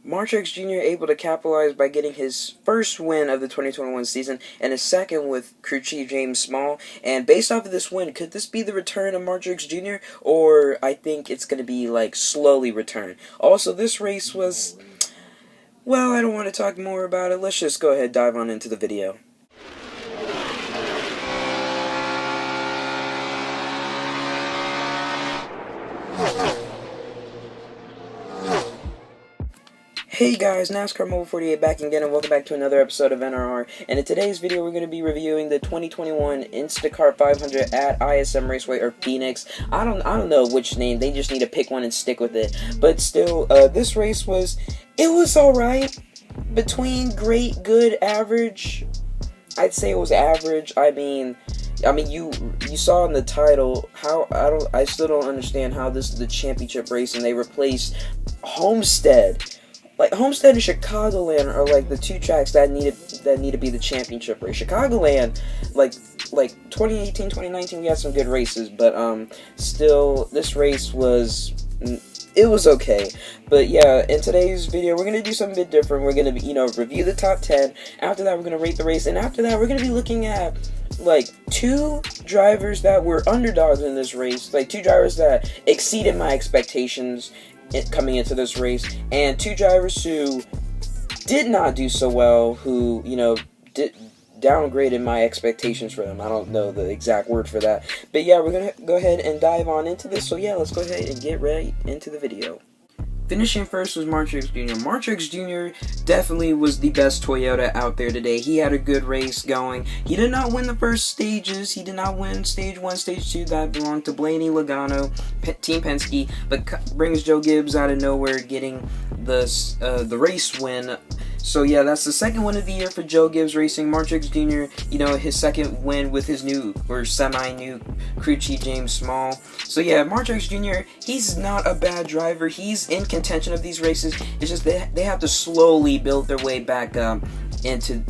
Martrix Jr. able to capitalize by getting his first win of the 2021 season and his second with crew chief James Small. And based off of this win, could this be the return of Martrix Jr.? Or I think it's going to be like slowly return. Also, this race was, well, I don't want to talk more about it. Let's just go ahead and dive on into the video. Hey guys, NASCAR Mobile 48 back again, and welcome back to another episode of NRR. And in today's video, we're going to be reviewing the 2021 Instacart 500 at ISM Raceway, or Phoenix. I don't know which name. They just need to pick one and stick with it. But still, this race was alright. Between great, good, average. I'd say it was average. I mean, you saw in the title how I still don't understand how this is the championship race and they replaced Homestead. Like, Homestead and Chicagoland are like the two tracks that need to be the championship race. Chicagoland, like 2018, 2019, we had some good races, but still, this race was okay. But yeah, in today's video, we're gonna do something a bit different. We're gonna review the top 10. After that, we're gonna rate the race, and after that, we're gonna be looking at like two drivers that were underdogs in this race, like two drivers that exceeded my expectations coming into this race, and two drivers who did not do so well, who downgraded my expectations for them. I don't know the exact word for that, but yeah, we're gonna go ahead and dive on into this. So yeah, let's go ahead and get right into the video. Finishing first was Martrix Jr. Martrix Jr. definitely was the best Toyota out there today. He had a good race going. He did not win the first stages. He did not win stage 1, stage 2. That belonged to Blaney Logano, Team Penske, but brings Joe Gibbs out of nowhere, getting the race win. So yeah, that's the second win of the year for Joe Gibbs Racing. Martrix Jr., his second win with his new or semi-new crew chief James Small. So yeah, Martrix Jr., he's not a bad driver. He's in contention of these races. It's just they have to slowly build their way back into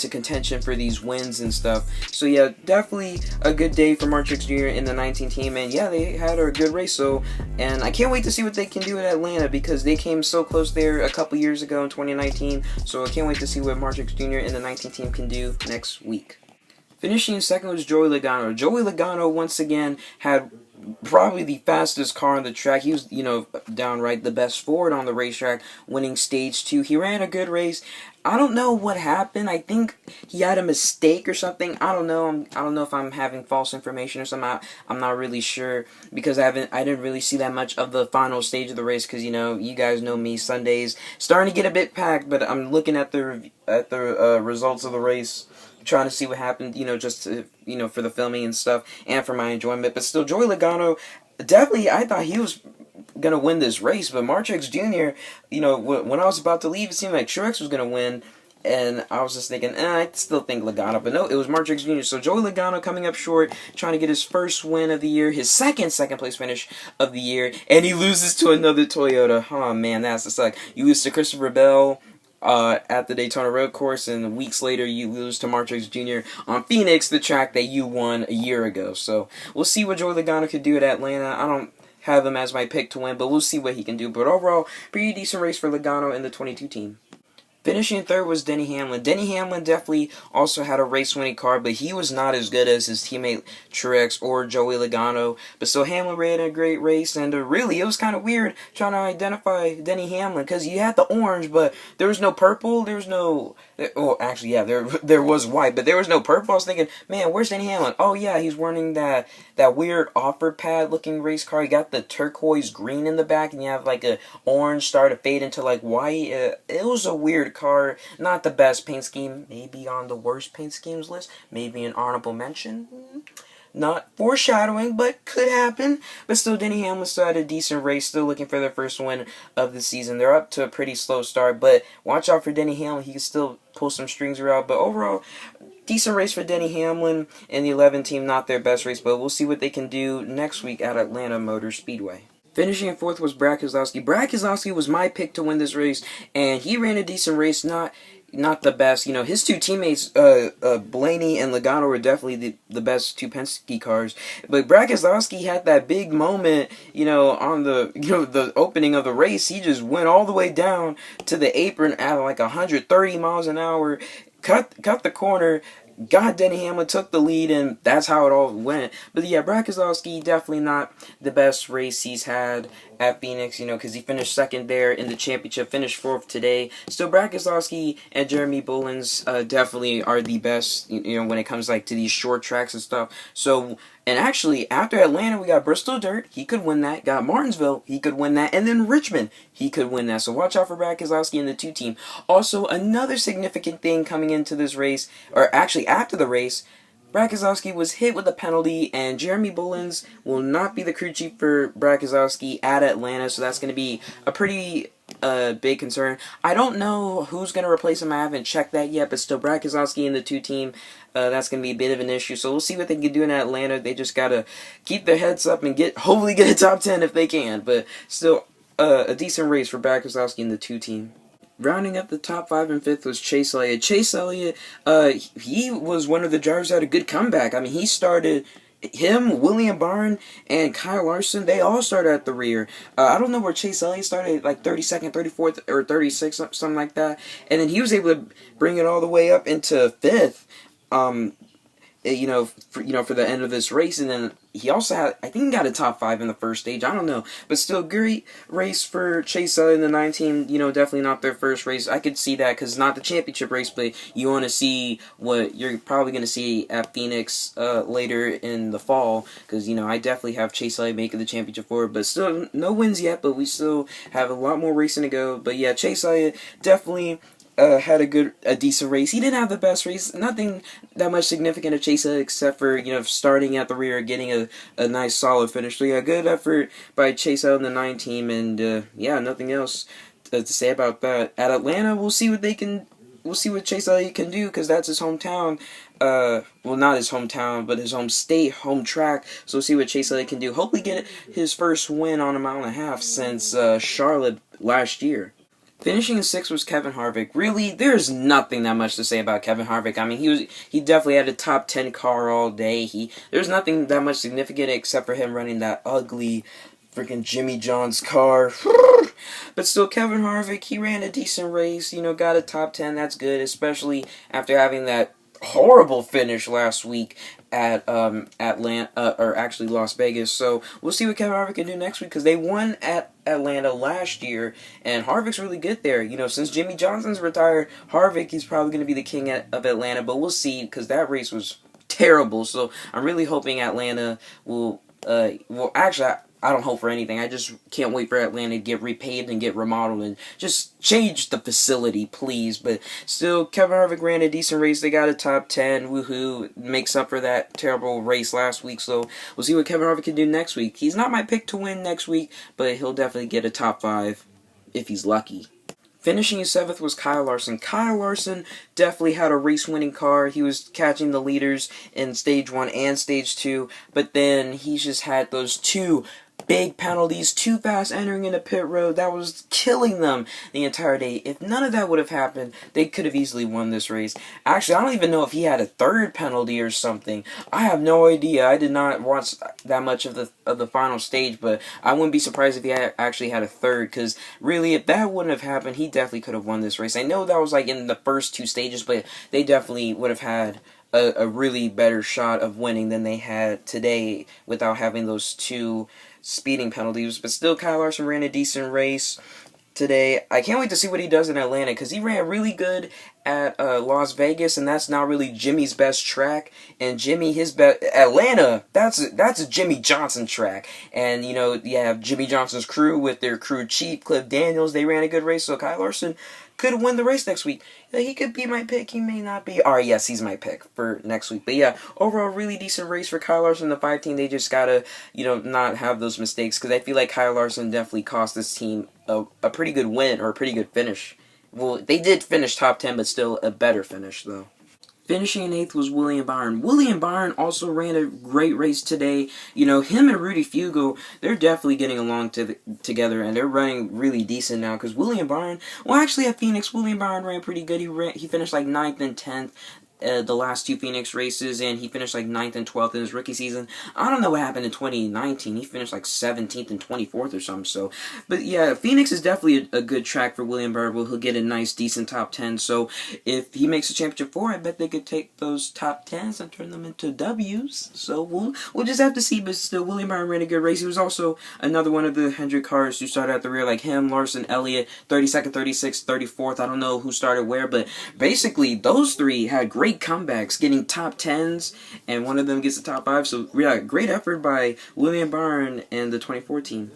contention for these wins and stuff. So yeah, definitely a good day for Martrix Jr. in the 19 team, and yeah, they had a good race. So, and I can't wait to see what they can do at Atlanta, because they came so close there a couple years ago in 2019. So I can't wait to see what Martrix Jr. in the 19 team can do next week. Finishing second was Joey Logano. Joey Logano once again had probably the fastest car on the track. He was, downright the best forward on the racetrack, winning stage 2. He ran a good race. I don't know what happened. I think he had a mistake or something. I don't know. I don't know if I'm having false information or something. I'm not really sure, because I didn't really see that much of the final stage of the race, because you guys know me, Sundays starting to get a bit packed. But I'm looking at the results of the race, trying to see what happened, just to, for the filming and stuff, and for my enjoyment. But still, Joey Logano, definitely, I thought he was going to win this race. But Martrix Jr., when I was about to leave, it seemed like Truex was going to win. And I was just thinking, I still think Logano. But no, it was Martrix Jr. So Joey Logano coming up short, trying to get his first win of the year, his second place finish of the year. And he loses to another Toyota. Oh, man, that's the suck. You lose to Christopher Bell at the Daytona Road Course, and weeks later you lose to Martrix Jr. on Phoenix, the track that you won a year ago. So we'll see what Joey Logano could do at Atlanta. I don't have him as my pick to win, but we'll see what he can do. But overall, pretty decent race for Logano in the 22 team. Finishing third was Denny Hamlin. Denny Hamlin definitely also had a race-winning car, but he was not as good as his teammate Truex or Joey Logano. But still, Hamlin ran a great race, and really, it was kind of weird trying to identify Denny Hamlin, because you had the orange, but there was no purple, there was no... Oh, actually, yeah, there was white, but there was no purple. I was thinking, man, where's Denny Hamlin? Oh, yeah, he's wearing that weird offer pad-looking race car. You got the turquoise green in the back, and you have, like, a orange start to fade into, like, white. It was a weird car. Not the best paint scheme. Maybe on the worst paint schemes list. Maybe an honorable mention. Not foreshadowing, but could happen. But still, Denny Hamlin still had a decent race, still looking for their first win of the season. They're up to a pretty slow start, but watch out for Denny Hamlin. He can still pull some strings around. But overall, decent race for Denny Hamlin and the 11 team. Not their best race, but we'll see what they can do next week at Atlanta Motor Speedway. Finishing in fourth was Brad Keselowski. Brad Keselowski was my pick to win this race, and he ran a decent race. not the best. You know, his two teammates, Blaney and Logano, were definitely the best two Penske cars. But Brad Keselowski had that big moment, you know, on the opening of the race. He just went all the way down to the apron at like 130 miles an hour, cut the corner. got Denny Hamlin, took the lead, and that's how it all went. But yeah, Brad Keselowski, definitely not the best race he's had at Phoenix, you know, because he finished second there in the championship, finished fourth today. Still, Brad Keselowski and Jeremy Bullins definitely are the best, you know, when it comes like to these short tracks and stuff. So, and actually, after Atlanta, we got Bristol Dirt. He could win that. Got Martinsville. He could win that. And then Richmond. He could win that. So watch out for Brad Keselowski and the 2 team. Also, another significant thing coming into this race, or actually after the race, Brad Keselowski was hit with a penalty, and Jeremy Bullins will not be the crew chief for Brad Keselowski at Atlanta, so that's going to be a pretty big concern. I don't know who's going to replace him. I haven't checked that yet, but still, Brad Keselowski and the 2 team, that's going to be a bit of an issue. So we'll see what they can do in Atlanta. They just got to keep their heads up and hopefully get a top 10 if they can. But still, a decent race for Brad Keselowski and the 2 team. Rounding up the top 5 and 5th was Chase Elliott. Chase Elliott, he was one of the drivers that had a good comeback. I mean, he started... Him, William Barn, and Kyle Larson, they all started at the rear. I don't know where Chase Elliott started, like 32nd, 34th, or 36th, something like that. And then he was able to bring it all the way up into 5th. For the end of this race, and then he also had, I think he got a top 5 in the first stage, I don't know, but still, great race for Chase Elliott and the 9 team, definitely not their first race. I could see that, because not the championship race, but you want to see what you're probably going to see at Phoenix later in the fall, because, I definitely have Chase Elliott making the championship for it, but still, no wins yet, but we still have a lot more racing to go. But yeah, Chase Elliott definitely had a decent race. He didn't have the best race. Nothing that much significant of Chase Elliott except for, starting at the rear, getting a nice solid finish. So yeah, good effort by Chase Elliott and the 9 team, and nothing else to say about that. At Atlanta, we'll see what Chase Elliott can do, because that's his hometown. Well, not his hometown, but his home state, home track. So we'll see what Chase Elliott can do. Hopefully get his first win on a mile and a half since Charlotte last year. Finishing in 6th was Kevin Harvick. Really, there's nothing that much to say about Kevin Harvick. I mean, he definitely had a top 10 car all day. There's nothing that much significant except for him running that ugly freaking Jimmy John's car. But still, Kevin Harvick, he ran a decent race, got a top 10. That's good, especially after having that horrible finish last week at Atlanta, or actually Las Vegas. So we'll see what Kevin Harvick can do next week, because they won at Atlanta last year, and Harvick's really good there. Since Jimmy Johnson's retired, Harvick is probably going to be the king of Atlanta, but we'll see, because that race was terrible. So I'm really hoping Atlanta will actually, I don't hope for anything. I just can't wait for Atlanta to get repaved and get remodeled and just change the facility, please. But still, Kevin Harvick ran a decent race. They got a top 10. Woohoo. Makes up for that terrible race last week. So we'll see what Kevin Harvick can do next week. He's not my pick to win next week, but he'll definitely get a top 5 if he's lucky. Finishing in 7th was Kyle Larson. Kyle Larson definitely had a race-winning car. He was catching the leaders in Stage 1 and Stage 2, but then he's just had those 2 big penalties, too fast entering into pit road. That was killing them the entire day. If none of that would have happened, they could have easily won this race. Actually, I don't even know if he had a 3rd penalty or something. I have no idea. I did not watch that much of the final stage, but I wouldn't be surprised if he actually had a 3rd, because really, if that wouldn't have happened, he definitely could have won this race. I know that was like in the first 2 stages, but they definitely would have had a really better shot of winning than they had today without having those 2 speeding penalties. But still, Kyle Larson ran a decent race today. I can't wait to see what he does in Atlanta, because he ran really good at Las Vegas, and that's not really Jimmy's best track. And Atlanta, that's a Jimmy Johnson track. And you have Jimmy Johnson's crew with their crew chief Cliff Daniels. They ran a good race, so Kyle Larson could win the race next week. He could be my pick. He may not be. Yes, he's my pick for next week. But yeah, overall, really decent race for Kyle Larson. The 5 team, they just gotta, not have those mistakes, because I feel like Kyle Larson definitely cost this team a pretty good win, or a pretty good finish. Well, they did finish top 10, but still a better finish, though. Finishing in 8th was William Byron. William Byron also ran a great race today. You know, him and Rudy Fugle, they're definitely getting along together, and they're running really decent now, because William Byron, well, actually at Phoenix, William Byron ran pretty good. He finished like 9th and 10th. The last 2 Phoenix races, and he finished like 9th and 12th in his rookie season. I don't know what happened in 2019. He finished like 17th and 24th or something. So, but yeah, Phoenix is definitely a good track for William Byron. He'll get a nice, decent top 10. So, if he makes a championship 4, I bet they could take those top 10s and turn them into W's. So we'll just have to see. But still, William Byron ran a good race. He was also another one of the Hendrick cars who started at the rear, like him, Larson, Elliott, 32nd, 36th, 34th. I don't know who started where, but basically those 3 had great comebacks, getting top 10s, and one of them gets the top 5. So yeah, great effort by William Byron and the 2014.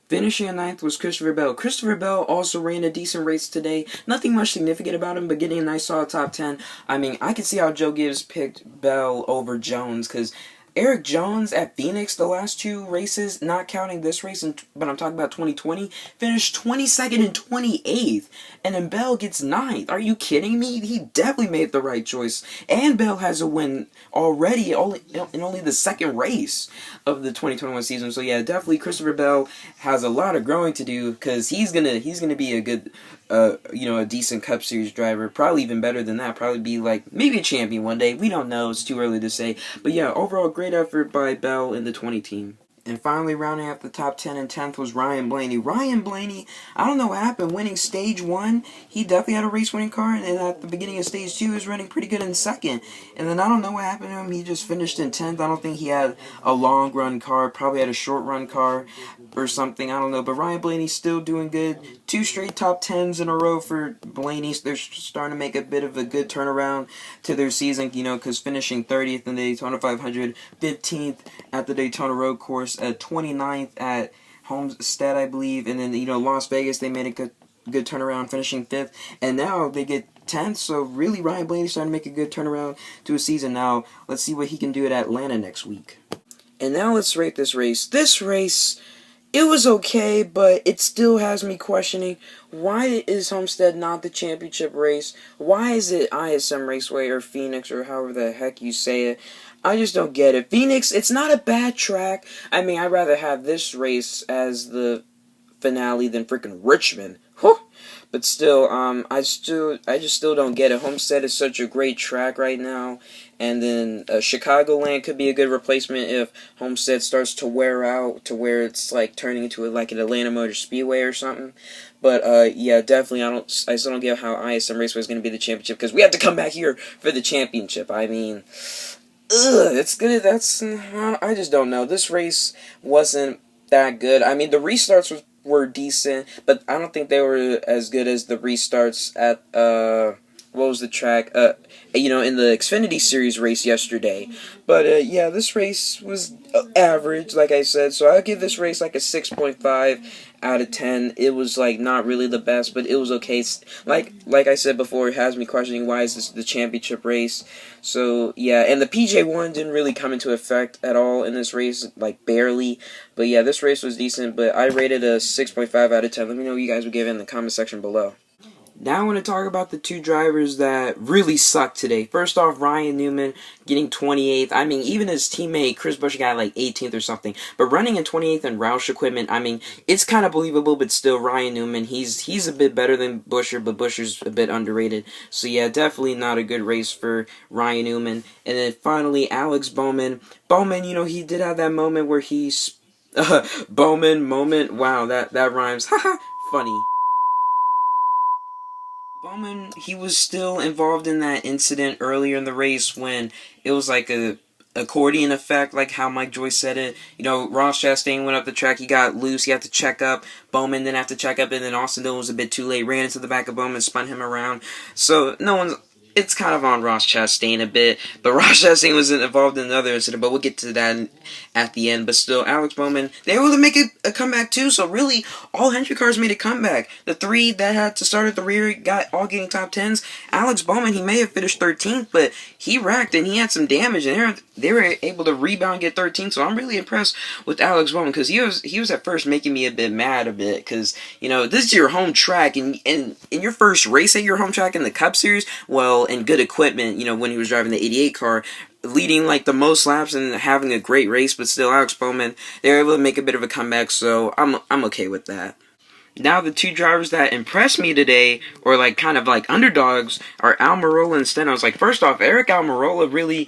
Finishing in 9th was Christopher Bell. Christopher Bell also ran a decent race today. Nothing much significant about him, but getting a nice solid top 10. I mean, I can see how Joe Gibbs picked Bell over Jones, because Eric Jones at Phoenix, the last 2 races, not counting this race, but I'm talking about 2020, finished 22nd and 28th, and then Bell gets 9th. Are you kidding me? He definitely made the right choice, and Bell has a win already in only the 2nd race of the 2021 season. So yeah, definitely Christopher Bell has a lot of growing to do, because he's gonna be a good, a decent Cup Series driver, probably even better than that, probably be like maybe a champion one day. We don't know, it's too early to say, but yeah, overall great effort by Bell and the 20 team. And finally, rounding out the top 10 and 10th was Ryan Blaney. Ryan Blaney, I don't know what happened, winning Stage 1, he definitely had a race-winning car, and at the beginning of Stage 2, he was running pretty good in 2nd. And then I don't know what happened to him, he just finished in 10th. I don't think he had a long-run car, probably had a short-run car or something, I don't know. But Ryan Blaney's still doing good. 2 straight top 10s in a row for Blaney. They're starting to make a bit of a good turnaround to their season, because finishing 30th in the Daytona 500, 15th at the Daytona Road Course, 29th at Homestead, I believe, and then Las Vegas, they made a good turnaround, finishing 5th, and now they get 10th. So really, Ryan Blaney's starting to make a good turnaround to a season. Now let's see what he can do at Atlanta next week. And now let's rate this race. This race, it was okay, but it still has me questioning, why is Homestead not the championship race? Why is it ISM Raceway or Phoenix or however the heck you say it? I just don't get it. Phoenix, it's not a bad track. I mean, I'd rather have this race as the finale than freaking Richmond. Whew. But still, I just still don't get it. Homestead is such a great track right now, and then Chicagoland could be a good replacement if Homestead starts to wear out to where it's like turning into like an Atlanta Motor Speedway or something. But yeah, definitely, I still don't get how ISM Raceway is going to be the championship, because we have to come back here for the championship. I mean, it's good. I just don't know. This race wasn't that good. I mean, the restarts were decent, but I don't think they were as good as the restarts at what was the track? In the Xfinity Series race yesterday. But yeah, this race was average, like I said. So I'll give this race like a 6.5 out of 10. It was like not really the best, but it was okay. Like I said before, it has me questioning, why is this the championship race? So yeah, and the PJ1 didn't really come into effect at all in this race, like barely. But yeah, this race was decent, but I rated a 6.5 out of 10. Let me know what you guys would give it in the comment section below. Now I want to talk about the 2 drivers that really sucked today. First off, Ryan Newman getting 28th. I mean, even his teammate Chris Buescher got like 18th or something. But running in 28th in Roush equipment, I mean, it's kind of believable, but still, Ryan Newman, he's a bit better than Buescher, but Buescher's a bit underrated. So yeah, definitely not a good race for Ryan Newman. And then finally, Alex Bowman. Bowman, he did have that moment where he's... Bowman moment. Wow, that rhymes. Haha, funny. Bowman, he was still involved in that incident earlier in the race when it was like a accordion effect, like how Mike Joyce said it. Ross Chastain went up the track, he got loose, he had to check up. Bowman didn't have to check up, and then Austin Dillon was a bit too late, ran into the back of Bowman, spun him around. So it's kind of on Ross Chastain a bit, but Ross Chastain wasn't involved in another incident, but we'll get to that at the end. But still, Alex Bowman, they were able to make a comeback too, so really, all Hendrick cars made a comeback. The 3 that had to start at the rear all getting top 10s. Alex Bowman, he may have finished 13th, but he wrecked, and he had some damage, and they were able to rebound and get 13th, so I'm really impressed with Alex Bowman, because he was at first making me a bit mad because, this is your home track, and in your first race at your home track in the Cup Series, well, well and good equipment, you know, when he was driving the 88 car, leading like the most laps and having a great race, but still Alex Bowman, they were able to make a bit of a comeback, so I'm okay with that. Now the two drivers that impressed me today, or like kind of like underdogs, are Almirola and Stenhouse. Like, first off, Eric Almirola really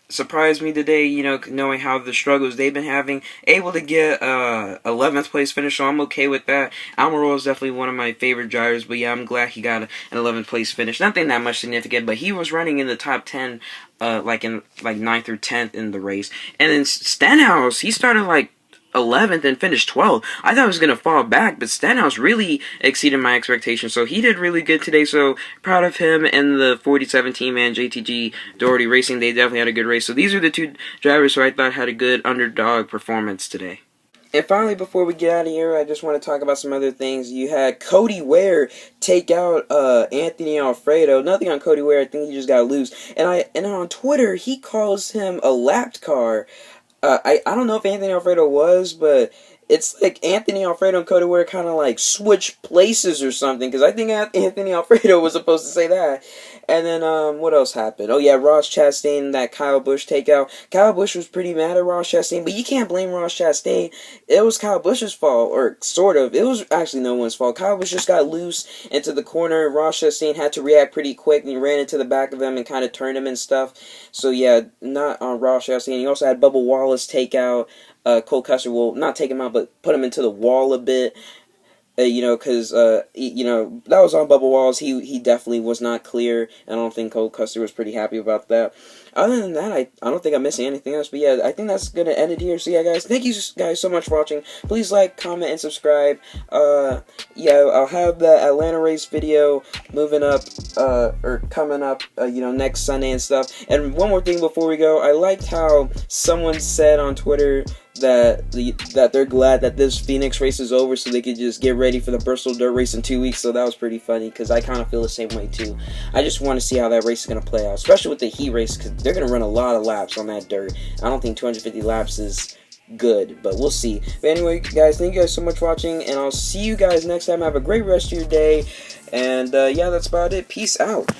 surprised me today, you know, knowing how the struggles they've been having. Able to get 11th place finish, so I'm okay with that. Almirola is definitely one of my favorite drivers, but yeah, I'm glad he got an 11th place finish. Nothing that much significant, but he was running in the top 10, like in like 9th or 10th in the race. And then Stenhouse, he started like 11th and finished 12th. I thought it was going to fall back, but Stenhouse really exceeded my expectations, so he did really good today, so proud of him. And the 47 team and JTG Doherty Racing, they definitely had a good race. So these are the two drivers who I thought had a good underdog performance today. And finally, before we get out of here, I just want to talk about some other things. You had Cody Ware take out Anthony Alfredo. Nothing on Cody Ware. I think he just got loose. And on Twitter, he calls him a lapped car. I don't know if Anthony Alfredo was, but it's like Anthony Alfredo and Cody Ware kind of like switch places or something, because I think Anthony Alfredo was supposed to say that. And then, what else happened? Oh yeah, Ross Chastain, that Kyle Busch takeout. Kyle Busch was pretty mad at Ross Chastain, but you can't blame Ross Chastain. It was Kyle Busch's fault, or sort of. It was actually no one's fault. Kyle Busch just got loose into the corner. Ross Chastain had to react pretty quick, and he ran into the back of him and kind of turned him and stuff. So yeah, not on Ross Chastain. He also had Bubba Wallace take out Cole Custer. Will not take him out, but put him into the wall a bit. You know, because, you know, that was on Bubba Wallace. He definitely was not clear, and I don't think Cole Custer was pretty happy about that. Other than that, I don't think I'm missing anything else. But yeah, I think that's going to end it here. So yeah, guys, thank you guys so much for watching. Please like, comment, and subscribe. Yeah, I'll have the Atlanta race video moving up, or coming up, you know, next Sunday and stuff. And one more thing before we go, I liked how someone said on Twitter that they're glad that this Phoenix race is over, so they could just get ready for the Bristol Dirt Race in 2 weeks. So that was pretty funny, because I kind of feel the same way too. I just want to see how that race is going to play out, especially with the heat race, because they're going to run a lot of laps on that dirt. I don't think 250 laps is good, but we'll see. But anyway, guys, thank you guys so much for watching, and I'll see you guys next time. Have a great rest of your day, and yeah, that's about it. Peace out.